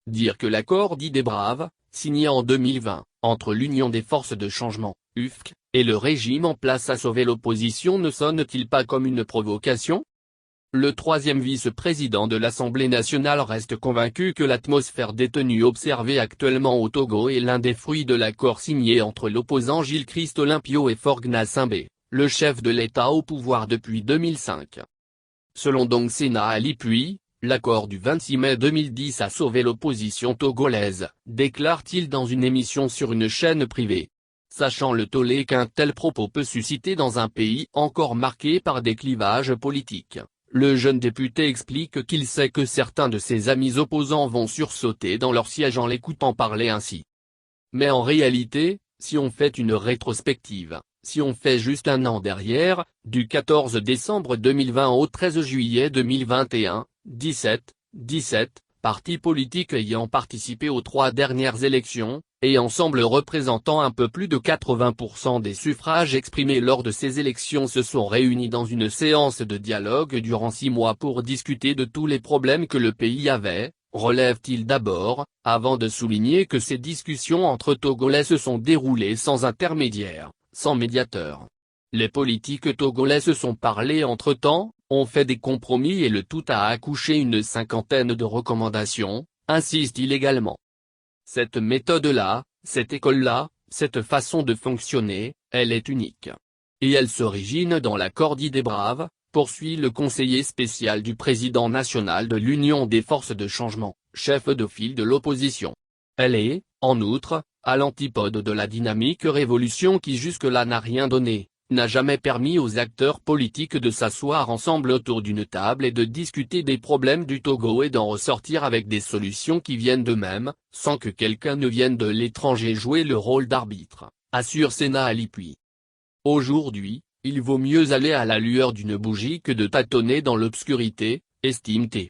Dire que l'accord dit des Braves, signé en 2020, entre l'Union des forces de changement, UFC, et le régime en place a sauvé l'opposition ne sonne-t-il pas comme une provocation? Le troisième vice-président de l'Assemblée nationale reste convaincu que l'atmosphère détenue observée actuellement au Togo est l'un des fruits de l'accord signé entre l'opposant Gilles-Christ Olympio et Faure Gnassingbé, le chef de l'État au pouvoir depuis 2005. Selon Dong Sena Ali Puis, l'accord du 26 mai 2010 a sauvé l'opposition togolaise, déclare-t-il dans une émission sur une chaîne privée. Sachant le tollé qu'un tel propos peut susciter dans un pays encore marqué par des clivages politiques, le jeune député explique qu'il sait que certains de ses amis opposants vont sursauter dans leur siège en l'écoutant parler ainsi. Mais en réalité, si on fait une rétrospective, si on fait juste un an derrière, du 14 décembre 2020 au 13 juillet 2021, 17 partis politiques ayant participé aux 3 dernières élections, et ensemble représentant un peu plus de 80% des suffrages exprimés lors de ces élections se sont réunis dans une séance de dialogue durant 6 mois pour discuter de tous les problèmes que le pays avait, relève-t-il d'abord, avant de souligner que ces discussions entre Togolais se sont déroulées sans intermédiaire, sans médiateur. Les politiques togolais se sont parlé entre-temps, ont fait des compromis et le tout a accouché une 50aine de recommandations, insiste-t-il également. Cette méthode-là, cette école-là, cette façon de fonctionner, elle est unique. Et elle s'origine dans l'accord dit des Braves, poursuit le conseiller spécial du président national de l'Union des forces de changement, chef de file de l'opposition. Elle est, en outre, à l'antipode de la dynamique révolution qui jusque-là n'a rien donné, n'a jamais permis aux acteurs politiques de s'asseoir ensemble autour d'une table et de discuter des problèmes du Togo et d'en ressortir avec des solutions qui viennent d'eux-mêmes, sans que quelqu'un ne vienne de l'étranger jouer le rôle d'arbitre, assure Sena Ali Puis. Aujourd'hui, il vaut mieux aller à la lueur d'une bougie que de tâtonner dans l'obscurité, estime-t-il.